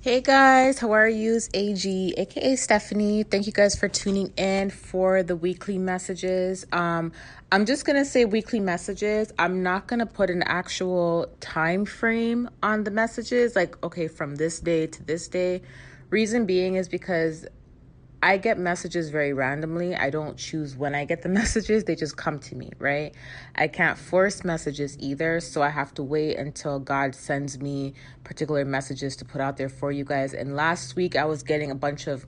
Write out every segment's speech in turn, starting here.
Hey guys, how are you? It's AG, aka Stephanie. Thank you guys for tuning in for the weekly messages. I'm just gonna say weekly messages. I'm not gonna put an actual time frame on the messages, like okay, from this day to this day. Reason being is because I get messages very randomly. I don't choose when I get the messages, they just come to me, right? I can't force messages either, so I have to wait until God sends me particular messages to put out there for you guys. And last week, I was getting a bunch of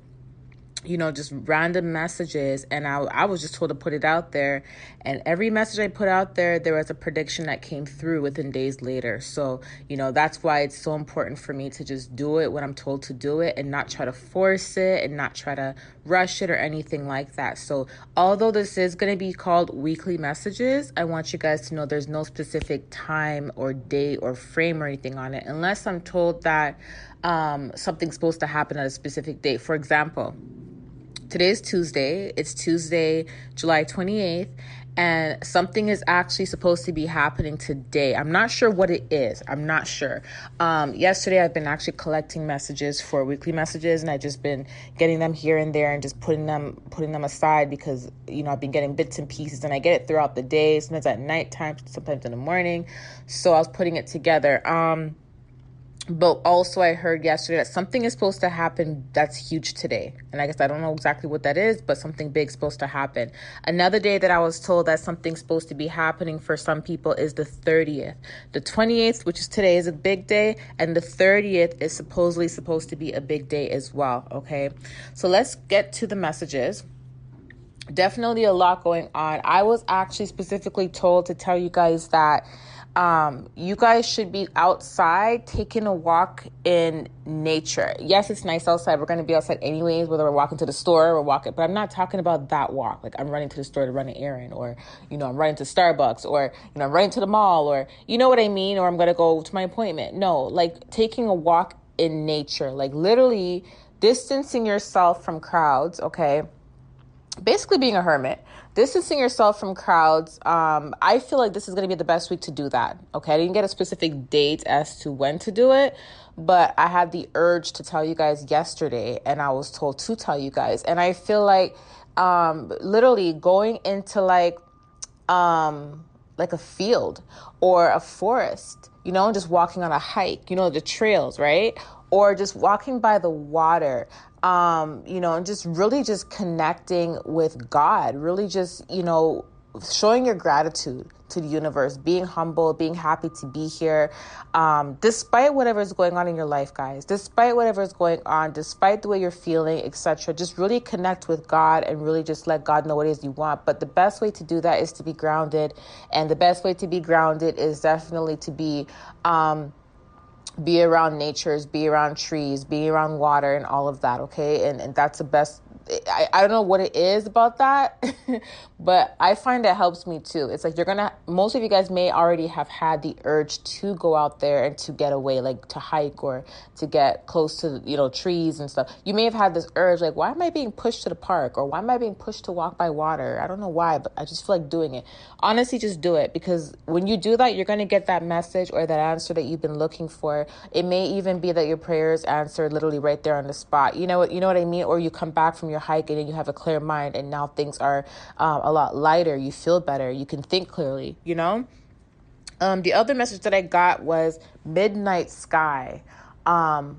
just random messages, and I was just told to put it out there, and every message I put out there, there was a prediction that came through within days later. So that's why it's so important for me to just do it when I'm told to do it and not try to force it and not try to rush it or anything like that. So although this is going to be called weekly messages, I want you guys to know there's no specific time or date or frame or anything on it unless I'm told that something's supposed to happen at a specific date. For example, today is Tuesday. It's Tuesday, July 28th, and something is actually supposed to be happening today. I'm not sure what it is. I'm not sure. Yesterday, I've been actually collecting messages for weekly messages, and I've just been getting them here and there and just putting them aside because, I've been getting bits and pieces, and I get it throughout the day, sometimes at nighttime, sometimes in the morning. So I was putting it together. But also I heard yesterday that something is supposed to happen that's huge today. And I guess I don't know exactly what that is, but something big is supposed to happen. Another day that I was told that something's supposed to be happening for some people is the 30th. The 28th, which is today, is a big day. And the 30th is supposedly supposed to be a big day as well. Okay. So let's get to the messages. Definitely a lot going on. I was actually specifically told to tell you guys that you guys should be outside taking a walk in nature. Yes, it's nice outside. We're going to be outside anyways, whether we're walking to the store or walking, but I'm not talking about that walk. Like I'm running to the store to run an errand, or, I'm running to Starbucks, or, I'm running to the mall, or you know what I mean? Or I'm going to go to my appointment. No, like taking a walk in nature, like literally distancing yourself from crowds. Okay. Basically being a hermit, distancing yourself from crowds. I feel like this is going to be the best week to do that. Okay. I didn't get a specific date as to when to do it, but I had the urge to tell you guys yesterday, and I was told to tell you guys. And I feel like, literally going into like a field or a forest, and just walking on a hike, the trails, right? Or just walking by the water, and just really just connecting with God, really just, showing your gratitude to the universe, being humble, being happy to be here, despite whatever is going on in your life, guys, despite whatever is going on, despite the way you're feeling, etc. Just really connect with God and really just let God know what it is you want. But the best way to do that is to be grounded. And the best way to be grounded is definitely to be around natures, be around trees, be around water and all of that, okay? And that's the best. I don't know what it is about that, but I find it helps me too. It's like most of you guys may already have had the urge to go out there and to get away, like to hike or to get close to, trees and stuff. You may have had this urge, like, why am I being pushed to the park? Or why am I being pushed to walk by water? I don't know why, but I just feel like doing it. Honestly, just do it, because when you do that, you're going to get that message or that answer that you've been looking for. It may even be that your prayer is answered literally right there on the spot. You know what I mean? Or you come back from your hike and then you have a clear mind, and now things are a lot lighter. You feel better. You can think clearly, The other message that I got was midnight sky.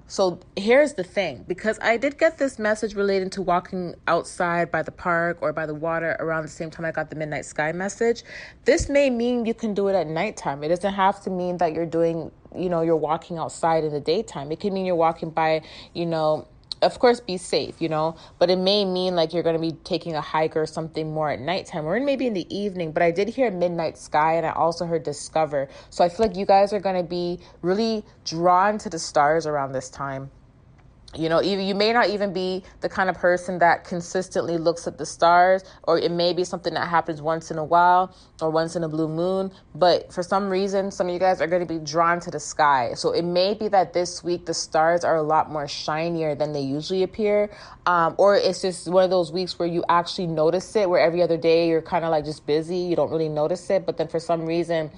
So here's the thing, because I did get this message relating to walking outside by the park or by the water around the same time I got the midnight sky message. This may mean you can do it at nighttime. It doesn't have to mean that you're doing, you're walking outside in the daytime. It could mean you're walking by, of course, be safe, but it may mean like you're going to be taking a hike or something more at nighttime or maybe in the evening. But I did hear midnight sky, and I also heard discover. So I feel like you guys are going to be really drawn to the stars around this time. You may not even be the kind of person that consistently looks at the stars, or it may be something that happens once in a while or once in a blue moon. But for some reason, some of you guys are going to be drawn to the sky. So it may be that this week the stars are a lot more shinier than they usually appear. Or it's just one of those weeks where you actually notice it, where every other day you're kind of like just busy. You don't really notice it. But then for some reason,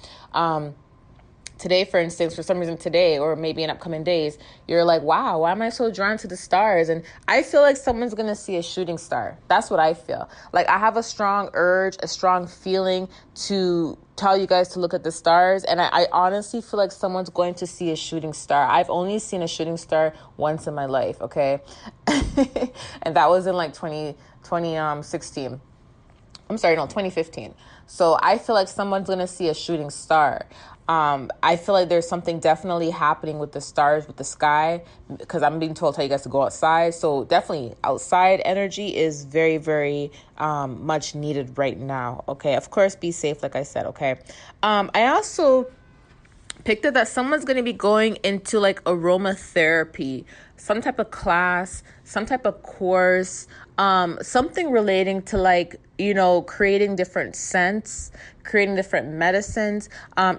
today, for instance, for some reason today, or maybe in upcoming days, you're like, wow, why am I so drawn to the stars? And I feel like someone's going to see a shooting star. That's what I feel. Like I have a strong urge, a strong feeling to tell you guys to look at the stars. And I honestly feel like someone's going to see a shooting star. I've only seen a shooting star once in my life. Okay. And that was in like 2016. I'm sorry, no, 2015. So I feel like someone's going to see a shooting star. I feel like there's something definitely happening with the stars, with the sky, because I'm being told to tell you guys to go outside. So definitely outside energy is very, very much needed right now. Okay. Of course, be safe, like I said. Okay. I also picked up that someone's going to be going into like aromatherapy, some type of class, some type of course, something relating to like, creating different scents, creating different medicines.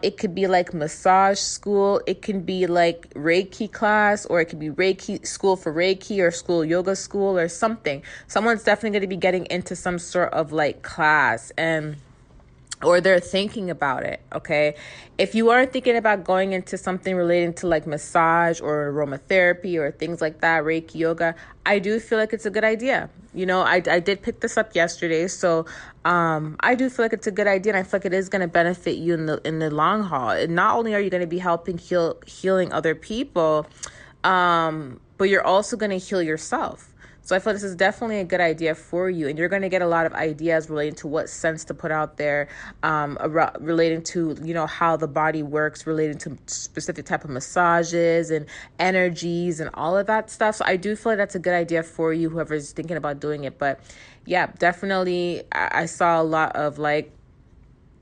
It could be like massage school. It can be like Reiki class, or it could be Reiki school for Reiki, or school yoga school or something. Someone's definitely going to be getting into some sort of like class, or they're thinking about it. Okay. If you are thinking about going into something relating to like massage or aromatherapy or things like that, Reiki yoga, I do feel like it's a good idea. I did pick this up yesterday. So, I do feel like it's a good idea, and I feel like it is going to benefit you in the long haul. And not only are you going to be helping healing other people, but you're also going to heal yourself. So I feel this is definitely a good idea for you, and you're going to get a lot of ideas relating to what scents to put out there, relating to, how the body works, relating to specific type of massages and energies and all of that stuff. So I do feel like that's a good idea for you, whoever's thinking about doing it. But yeah, definitely I saw a lot of like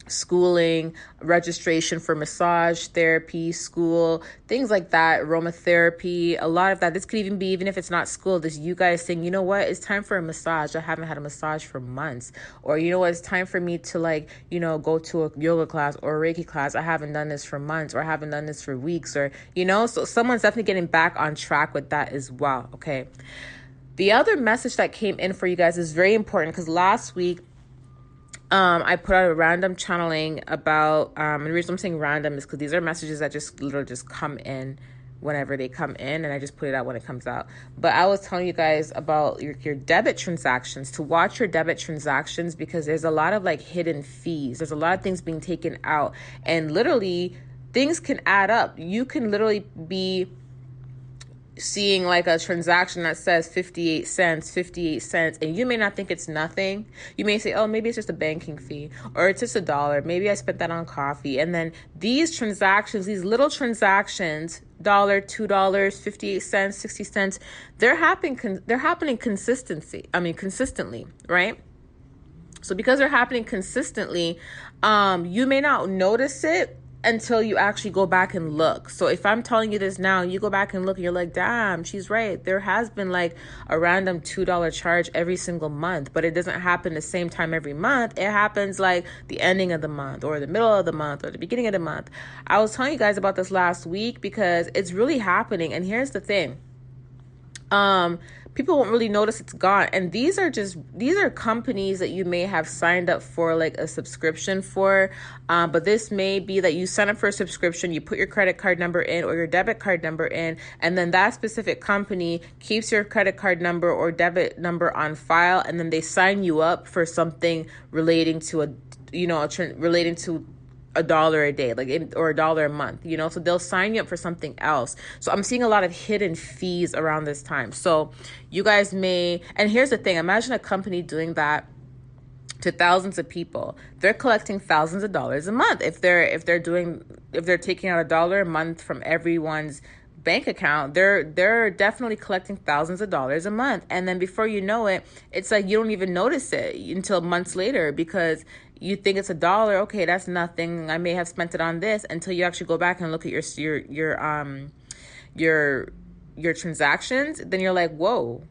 schooling, registration for massage therapy school, things like that, aromatherapy, a lot of that. This could even be, even if it's not school, this you guys saying, you know what, it's time for a massage. I haven't had a massage for months. Or, you know what, it's time for me to like, go to a yoga class or a Reiki class. I haven't done this for months, or I haven't done this for weeks, or, so someone's definitely getting back on track with that as well. Okay. The other message that came in for you guys is very important, because last week, I put out a random channeling about, and the reason I'm saying random is because these are messages that just literally just come in whenever they come in, and I just put it out when it comes out. But I was telling you guys about your debit transactions, to watch your debit transactions, because there's a lot of like hidden fees. There's a lot of things being taken out, and literally things can add up. You can literally be seeing like a transaction that says 58 cents, and you may not think it's nothing. You may say, oh, maybe it's just a banking fee, or it's just $1. Maybe I spent that on coffee. And then these transactions, these little transactions, $1, $2, 58 cents, 60 cents, they're happening consistently, right? So because they're happening consistently, you may not notice it until you actually go back and look. So if I'm telling you this now, you go back and look, and you're like, damn, she's right. There has been like a random $2 charge every single month, but it doesn't happen the same time every month. It happens like the ending of the month, or the middle of the month, or the beginning of the month. I was telling you guys about this last week because it's really happening. And here's the thing. People won't really notice it's gone. And these are companies that you may have signed up for like a subscription for. But this may be that you sign up for a subscription, you put your credit card number in or your debit card number in, and then that specific company keeps your credit card number or debit number on file. And then they sign you up for something relating to relating to $1 a day, or $1 a month, so they'll sign you up for something else. So I'm seeing a lot of hidden fees around this time. So you guys and here's the thing, imagine a company doing that to thousands of people. They're collecting thousands of dollars a month. If they're taking out $1 a month from everyone's bank account, they're definitely collecting thousands of dollars a month. And then before you know it, it's like you don't even notice it until months later, because you think it's $1. Okay, that's nothing. I may have spent it on this, until you actually go back and look at your transactions. Then you're like, whoa,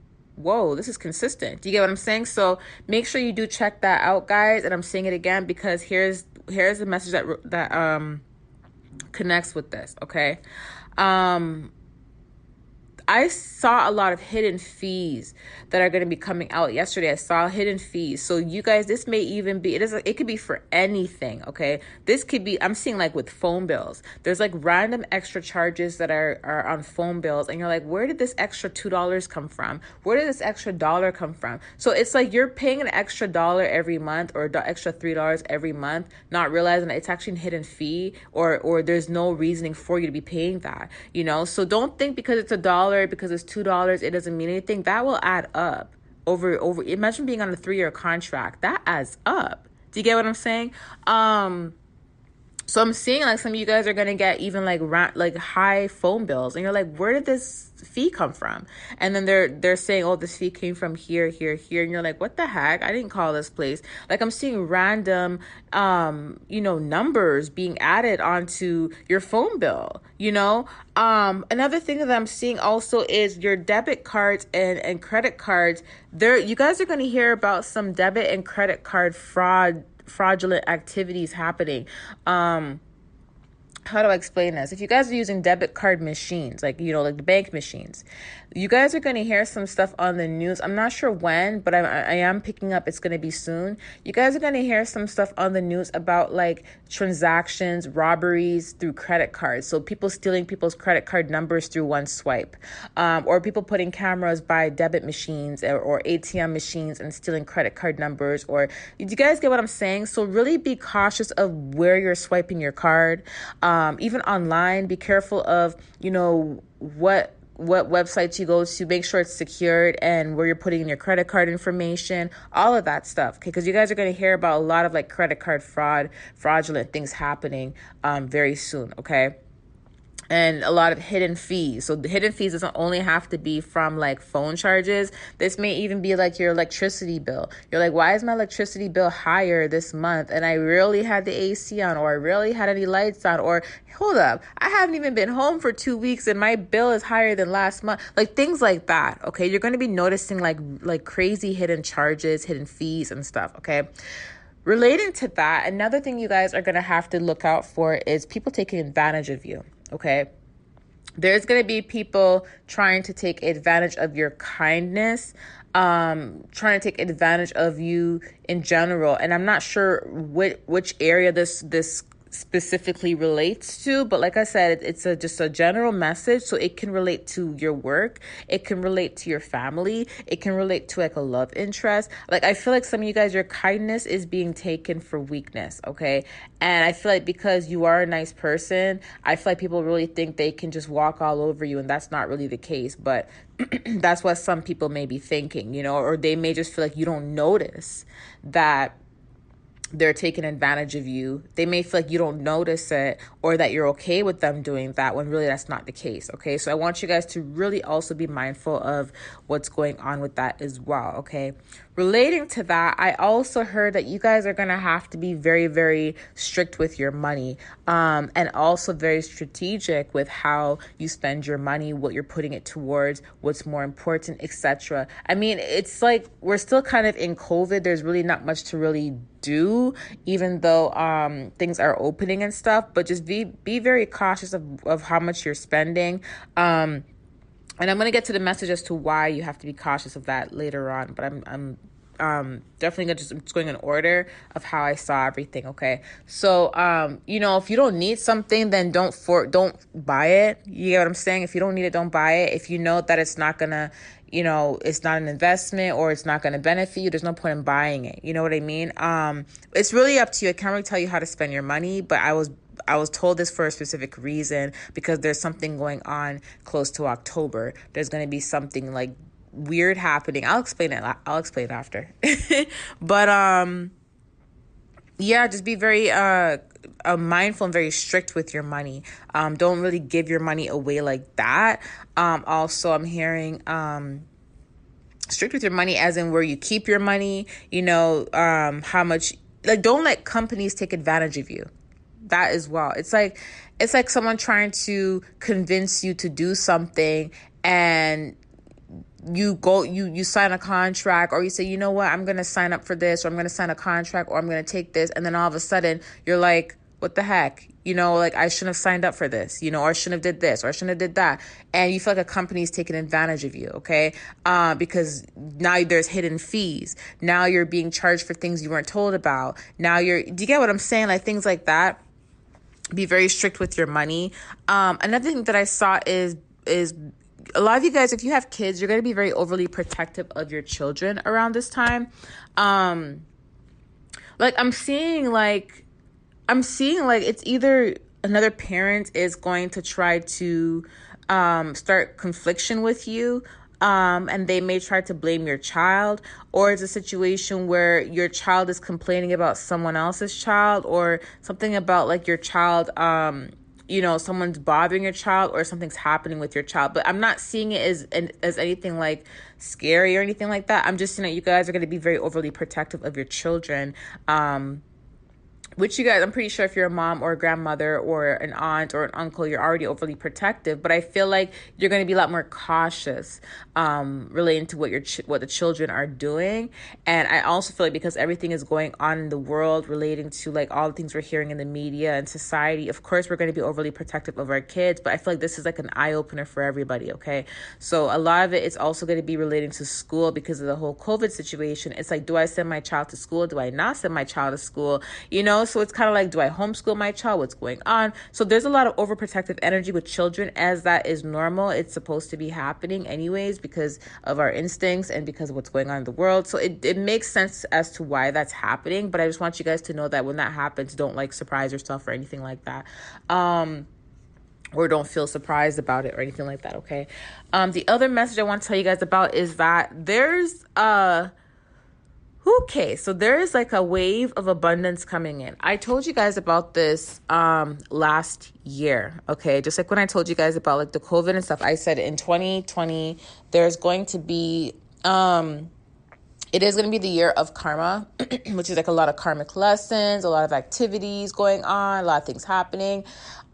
this is consistent. Do you get what I'm saying? So make sure you do check that out, guys. And I'm saying it again because here's the message that connects with this. Okay. I saw a lot of hidden fees that are going to be coming out. Yesterday, I saw hidden fees. So you guys, this may even be, it could be for anything, okay? This could be, I'm seeing like with phone bills. There's like random extra charges that are on phone bills. And you're like, where did this extra $2 come from? Where did this extra dollar come from? So it's like you're paying an extra dollar every month or extra $3 every month, not realizing that it's actually a hidden fee or there's no reasoning for you to be paying that, you know? So don't think because it's $1, because it's $2, it doesn't mean anything. That will add up over. Imagine being on a 3-year contract. That adds up. Do you get what I'm saying? So I'm seeing like some of you guys are gonna get even like high phone bills, and you're like, where did this fee come from? And then they're saying, oh, this fee came from here, here, here, and you're like, what the heck? I didn't call this place. Like I'm seeing random, numbers being added onto your phone bill. Another thing that I'm seeing also is your debit cards and credit cards. You guys are gonna hear about some debit and credit card fraudulent activities happening. How do I explain this? If you guys are using debit card machines, like the bank machines, you guys are going to hear some stuff on the news. I'm not sure when, but I am picking up it's going to be soon. You guys are going to hear some stuff on the news about like transactions, robberies through credit cards. So people stealing people's credit card numbers through one swipe, or people putting cameras by debit machines or ATM machines and stealing credit card numbers. Or do you guys get what I'm saying? So really be cautious of where you're swiping your card. Even online, be careful of, what websites you go to. Make sure it's secured and where you're putting in your credit card information, all of that stuff. Okay. Because you guys are going to hear about a lot of like credit card fraudulent things happening, very soon. Okay. And a lot of hidden fees. So the hidden fees doesn't only have to be from like phone charges. This may even be like your electricity bill. You're like, why is my electricity bill higher this month? And I rarely had the AC on, or I rarely had any lights on, or hold up, I haven't even been home for 2 weeks and my bill is higher than last month. Like things like that. Okay. You're going to be noticing like crazy hidden charges, hidden fees and stuff. Okay. Relating to that, another thing you guys are going to have to look out for is people taking advantage of you. Okay. There's going to be people trying to take advantage of your kindness, trying to take advantage of you in general. And I'm not sure which area this specifically relates to, but like I said, it's just a general message. So it can relate to your work, it can relate to your family, it can relate to like a love interest. Like I feel like some of you guys, your kindness is being taken for weakness. Okay. And I feel like because you are a nice person, I feel like people really think they can just walk all over you, and that's not really the case. But that's what some people may be thinking, or they may just feel like you don't notice that they're taking advantage of you. They may feel like you don't notice it, or that you're okay with them doing that, when really that's not the case. Okay. So I want you guys to really also be mindful of what's going on with that as well. Okay. Relating to that, I also heard that you guys are going to have to be very, very strict with your money, and also very strategic with how you spend your money, what you're putting it towards, what's more important, etc. I mean, it's like we're still kind of in COVID. There's really not much to really do, even though things are opening and stuff, but just be very cautious of how much you're spending. And I'm going to get to the message as to why you have to be cautious of that later on. But I'm definitely just going in order of how I saw everything. Okay. So, if you don't need something, then don't buy it. You get what I'm saying? If you don't need it, don't buy it. If you know that it's not going to, it's not an investment or it's not going to benefit you, there's no point in buying it. You know what I mean? It's really up to you. I can't really tell you how to spend your money, but I was told this for a specific reason, because there's something going on close to October. There's going to be something like weird happening. I'll explain it after. But yeah, just be very mindful and very strict with your money. Don't really give your money away like that. Also, I'm hearing strict with your money as in where you keep your money, how much, like, don't let companies take advantage of you. That as well. It's like someone trying to convince you to do something, and you sign a contract, or you say, you know what, I'm going to sign up for this, or I'm going to sign a contract, or I'm going to take this. And then all of a sudden you're like, what the heck? like I shouldn't have signed up for this, or I shouldn't have did this, or I shouldn't have did that. And you feel like a company is taking advantage of you, okay? Because now there's hidden fees. Now you're being charged for things you weren't told about. Do you get what I'm saying? Like things like that. Be very strict with your money. Another thing that I saw is a lot of you guys, if you have kids, you're going to be very overly protective of your children around this time. Like I'm seeing like it's either another parent is going to try to start confliction with you, and they may try to blame your child, or it's a situation where your child is complaining about someone else's child, or something about like your child, someone's bothering your child, or something's happening with your child. But I'm not seeing it as anything like scary or anything like that. I'm just seeing that you guys are going to be very overly protective of your children. Which you guys, I'm pretty sure if you're a mom or a grandmother or an aunt or an uncle, you're already overly protective. But I feel like you're going to be a lot more cautious relating to what the children are doing. And I also feel like because everything is going on in the world relating to like all the things we're hearing in the media and society, of course, we're going to be overly protective of our kids. But I feel like this is like an eye opener for everybody. Okay. So a lot of it is also going to be relating to school because of the whole COVID situation. It's like, do I send my child to school? Do I not send my child to school? So it's kind of like, do I homeschool my child? What's going on? So there's a lot of overprotective energy with children, as that is normal. It's supposed to be happening anyways because of our instincts and because of what's going on in the world. So it makes sense as to why that's happening. But I just want you guys to know that when that happens, don't like surprise yourself or anything like that. Or don't feel surprised about it or anything like that, okay? The other message I want to tell you guys about is that there's okay, so there is like a wave of abundance coming in. I told you guys about this last year, okay? Just like when I told you guys about like the COVID and stuff, I said in 2020, there's going to be, it is going to be the year of karma, which is like a lot of karmic lessons, a lot of activities going on, a lot of things happening.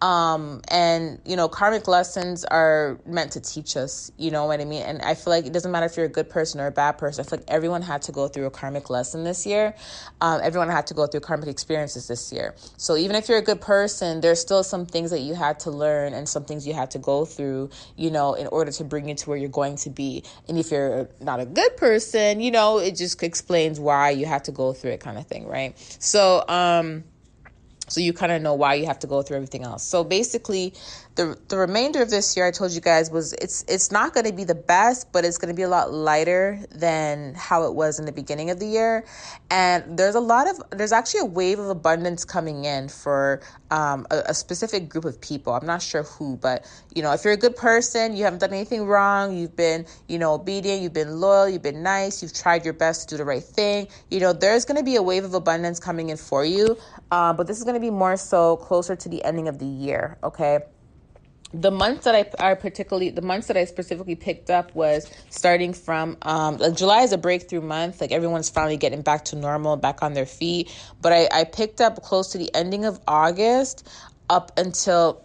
And karmic lessons are meant to teach us, you know what I mean? And I feel like it doesn't matter if you're a good person or a bad person. I feel like everyone had to go through a karmic lesson this year. Everyone had to go through karmic experiences this year. So even if you're a good person, there's still some things that you had to learn and some things you had to go through, in order to bring you to where you're going to be. And if you're not a good person, it just explains why you had to go through it, kind of thing, right? So you kind of know why you have to go through everything else. So basically, the remainder of this year, I told you guys, was it's not going to be the best, but it's going to be a lot lighter than how it was in the beginning of the year. And there's actually a wave of abundance coming in for a specific group of people. I'm not sure who, but if you're a good person, you haven't done anything wrong, you've been obedient, you've been loyal, you've been nice, you've tried your best to do the right thing. There's going to be a wave of abundance coming in for you. But this is going to be more so closer to the ending of the year, okay? The months that I specifically picked up was starting from, July is a breakthrough month. Like everyone's finally getting back to normal, back on their feet. But I picked up close to the ending of August up until,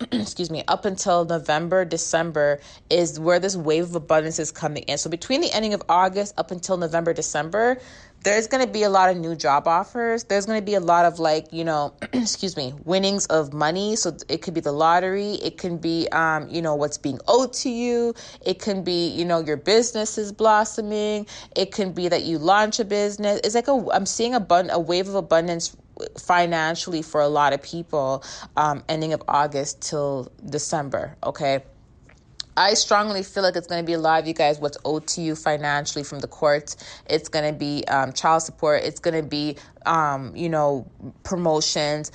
up until November, December is where this wave of abundance is coming in. So between the ending of August up until November, December, there's going to be a lot of new job offers. There's going to be a lot of winnings of money. So it could be the lottery. It can be, what's being owed to you. It can be, your business is blossoming. It can be that you launch a business. It's like I'm seeing a wave of abundance financially for a lot of people, ending of August till December. Okay. I strongly feel like it's going to be a lot of you guys what's owed to you financially from the courts. It's going to be child support. It's going to be, promotions,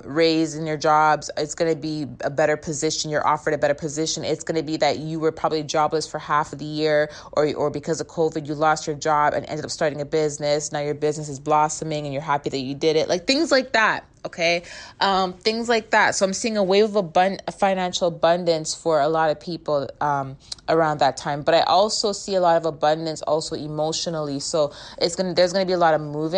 raise in your jobs. It's going to be a better position. You're offered a better position. It's going to be that you were probably jobless for half of the year or because of COVID, you lost your job and ended up starting a business. Now your business is blossoming and you're happy that you did it. Like things like that. Okay. Things like that. So I'm seeing a wave of financial abundance for a lot of people, around that time, but I also see a lot of abundance also emotionally. So there's going to be a lot of moving.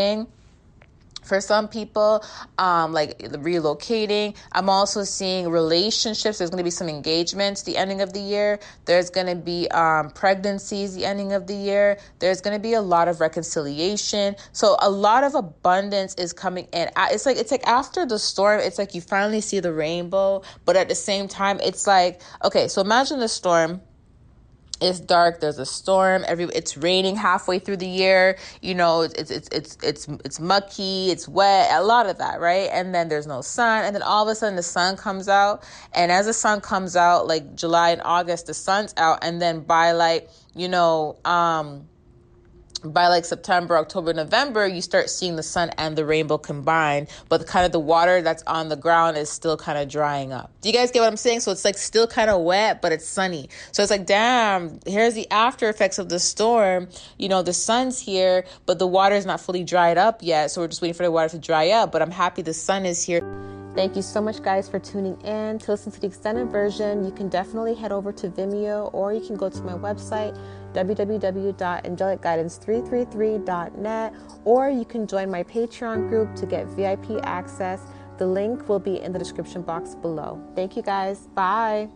For some people, like relocating. I'm also seeing relationships. There's going to be some engagements the ending of the year. There's going to be pregnancies the ending of the year. There's going to be a lot of reconciliation. So a lot of abundance is coming in. It's like after the storm, it's like you finally see the rainbow. But at the same time, it's like, okay, so imagine the storm. It's dark. There's a storm. It's raining halfway through the year. You know, it's mucky. It's wet. A lot of that, right? And then there's no sun. And then all of a sudden the sun comes out. And as the sun comes out, like July and August, the sun's out. And then by like, by like September, October, November, you start seeing the sun and the rainbow combined, but the water that's on the ground is still kind of drying up. Do you guys get what I'm saying? So it's like still kind of wet, but it's sunny. So it's like, damn, here's the after effects of the storm. You know, the sun's here, but the water is not fully dried up yet. So we're just waiting for the water to dry up, but I'm happy the sun is here. Thank you so much, guys, for tuning in. To listen to the extended version, you can definitely head over to Vimeo, or you can go to my website, www.angelicguidance333.net, or you can join my Patreon group to get VIP access. The link will be in the description box below. Thank you, guys. Bye.